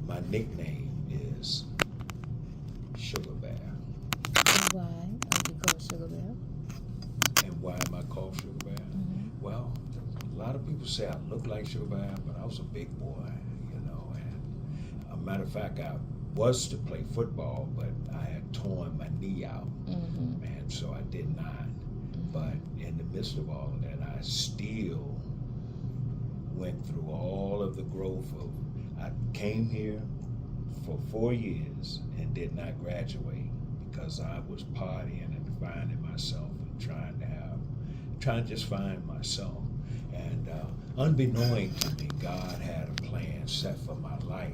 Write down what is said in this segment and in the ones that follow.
my nickname is Sugar Bear. And why are you called Sugar Bear? And why am I called Sugar Bear? Well, a lot of people say I look like Sugar Bear, but I was a big boy, you know. And a matter of fact, I was to play football, but I had torn my knee out, and so I did not. But in the midst of all of that, I still went through all of the growth of, I came here for 4 years and did not graduate because I was partying and finding myself and trying to just find myself. And unbeknown to me, God had a plan set for my life.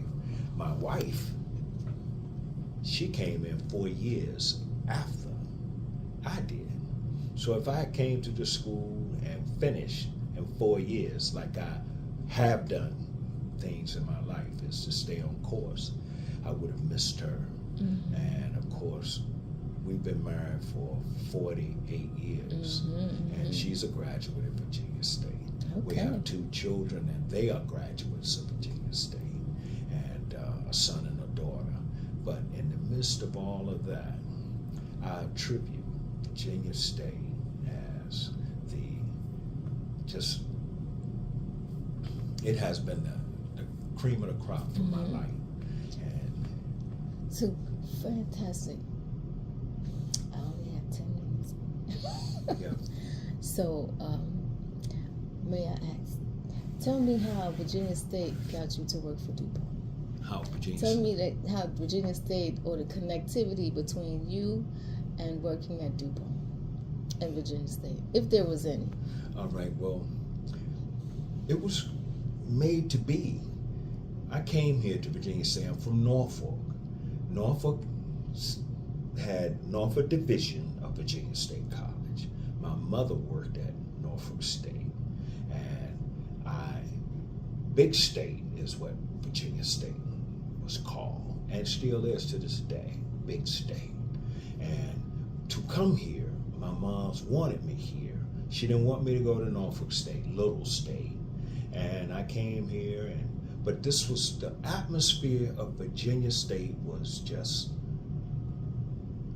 My wife, she came in 4 years after I did. So if I came to the school and finished in 4 years, like I have done things in my life, is to stay on course, I would have missed her. And of course, we've been married for 48 years, and she's a graduate of Virginia State. We have 2 children, and they are graduates of Virginia State, and a son and a daughter. But in the midst of all of that, I attribute Virginia State as it has been the cream of the crop for my life. And so fantastic. I only have 10 minutes. yeah. So, may I ask, tell me how Virginia State got you to work for Dupont. How Virginia Tell me how Virginia State, or the connectivity between you and working at Dupont and Virginia State, if there was any. All right, well, it was made to be. I came here to Virginia State. I'm from Norfolk. Norfolk had Norfolk Division of Virginia State College. My mother worked at Norfolk State, and Big State is what Virginia State was called, and still is to this day, Big State. And to come here, my mom's wanted me here. She didn't want me to go to Norfolk State, Little State. And I came here, but this was, the atmosphere of Virginia State was just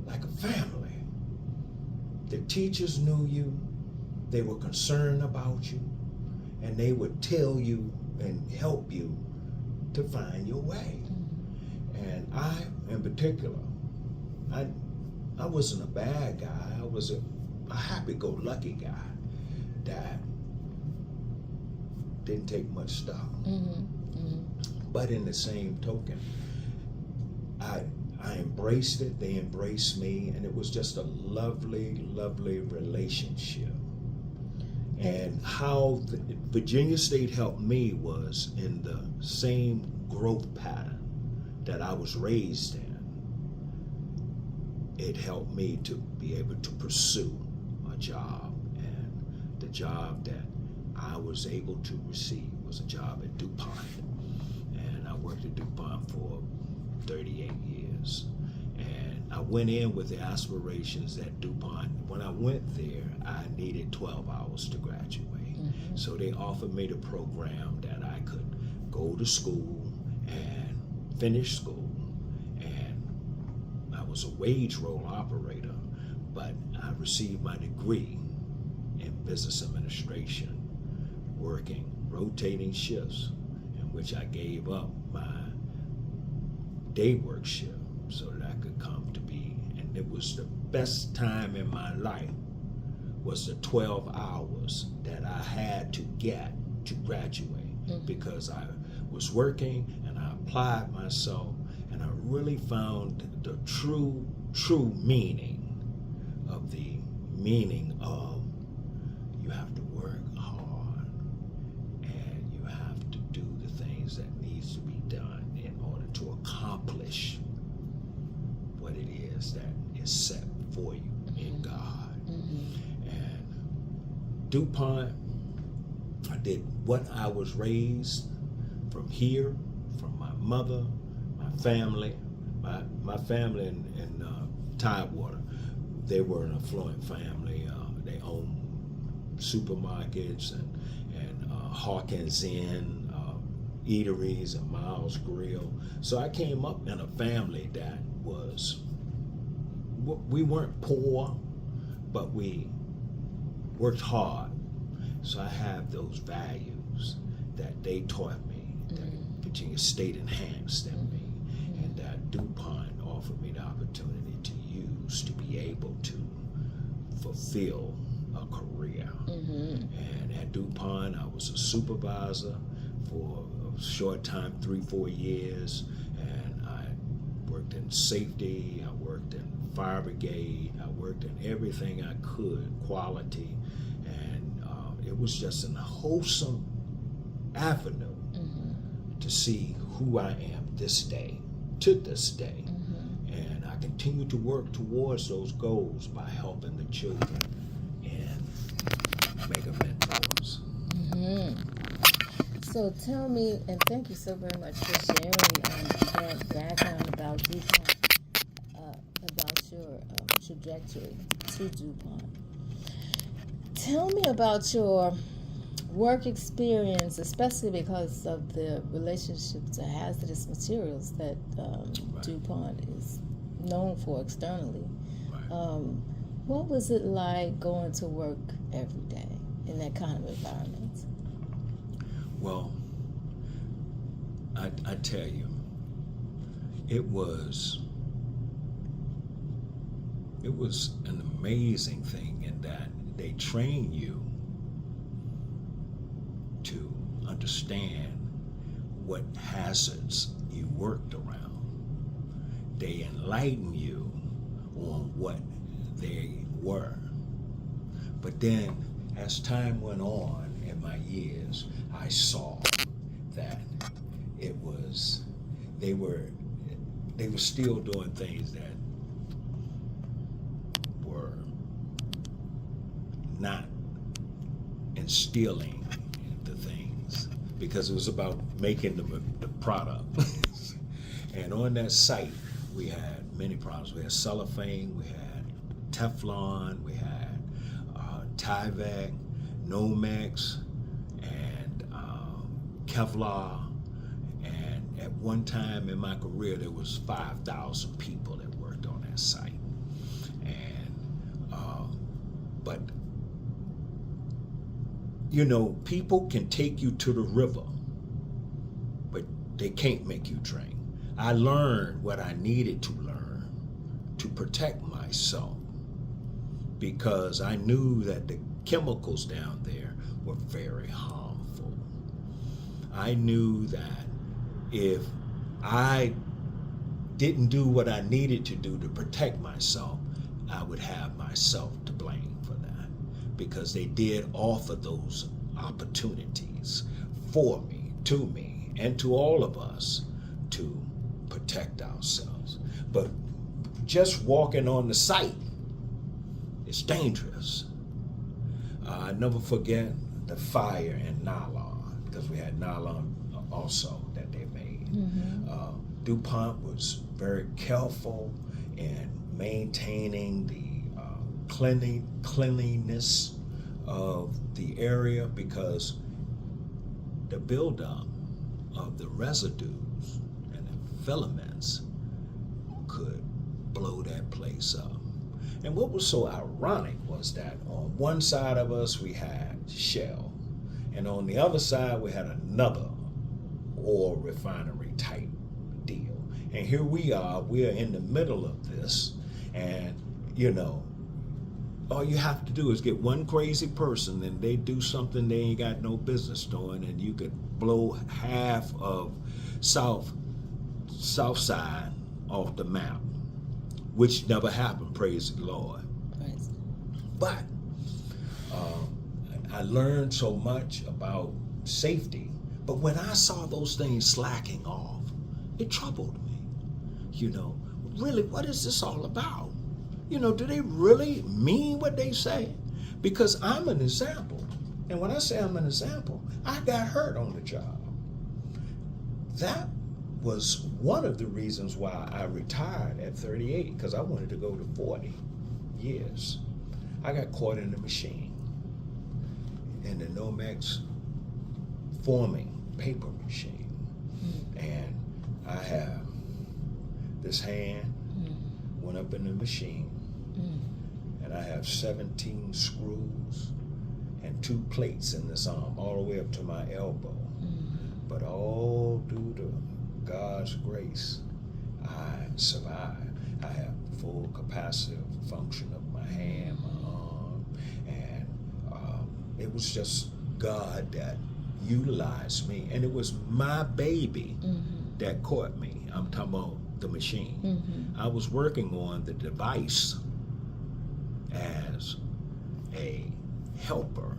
like a family. The teachers knew you, they were concerned about you, and they would tell you and help you to find your way. And I, in particular, I wasn't a bad guy. I was a happy-go-lucky guy that didn't take much stock. But in the same token, I embraced it, they embraced me, and it was just a lovely, lovely relationship. And how Virginia State helped me was in the same growth pattern that I was raised in. It helped me to be able to pursue a job, and the job that I was able to receive was a job at Dupont. And I worked at Dupont for 38 years. And I went in with the aspirations at Dupont. When I went there, I needed 12 hours to graduate. So they offered me the program that I could go to school and finish school. And I was a wage roll operator, but I received my degree in business administration, working rotating shifts, in which I gave up my day work shift so that I could come to be, and it was the best time in my life, was the 12 hours that I had to get to graduate, because I was working and I applied myself, and I really found the true meaning of you have to work hard and you have to do the things that needs to be done in order to accomplish what it is that is set for you in God. And Dupont, I did what I was raised from here, from my mother, my family, my family in Tidewater. They were an affluent family. They owned supermarkets and Hawkins Inn, eateries and Miles Grill. So I came up in a family that we weren't poor, but we worked hard. So I have those values that they taught me, that Virginia State enhanced in me, and that Dupont offered me the opportunity to use to be able to fulfill a career. And at Dupont, I was a supervisor for a short time, 3-4 years, and I worked in safety, I worked in fire brigade, I worked in everything I could, quality, and it was just a wholesome avenue to see who I am this day, to this day. And I continue to work towards those goals by helping the children and mega mentors. So tell me, and thank you so very much for sharing that background about DuPont, about your trajectory to DuPont. Tell me about your work experience, especially because of the relationship to hazardous materials that DuPont is known for externally. What was it like going to work every day in that kind of environment? Well, I tell you, it was an amazing thing in that they train you to understand what hazards you worked around. They enlighten you on what they were. But then, as time went on in my years, I saw that they were still doing things that were not instilling the things, because it was about making the product. And on that site, we had many products. We had cellophane, we had Teflon, we had Tyvek, Nomex, and Kevlar. And at one time in my career, there was 5,000 people that worked on that site. And but you know, people can take you to the river, but they can't make you drink. I learned what I needed to learn to protect myself, because I knew that the chemicals down there were very harmful. I knew that if I didn't do what I needed to do to protect myself, I would have myself to blame for that, because they did offer those opportunities for me, to me, and to all of us to protect ourselves. But just walking on the site is dangerous. I never forget the fire in nylon, because we had nylon also that they made. DuPont was very careful in maintaining the cleanliness of the area, because the buildup of the residues and the filaments could blow that place up. And what was so ironic was that on one side of us we had Shell, and on the other side we had another oil refinery type deal. And here we are in the middle of this, and you know, all you have to do is get one crazy person and they do something they ain't got no business doing, and you could blow half of South Side off the map, which never happened, praise the Lord. Right. But I learned so much about safety, but when I saw those things slacking off, it troubled me. You know, really, what is this all about? You know, do they really mean what they say? Because I'm an example. And when I say I'm an example, I got hurt on the job. That was one of the reasons why I retired at 38, because I wanted to go to 40 years. I got caught in the machine, in the Nomex forming paper machine. this hand went up in the machine, and I have 17 screws and 2 plates in this arm, all the way up to my elbow. But all due to God's grace, I survived. I have full capacity of function of my hand, my arm, and it was just God that utilized me, and it was my baby that caught me. I'm talking about the machine. I was working on the device as a helper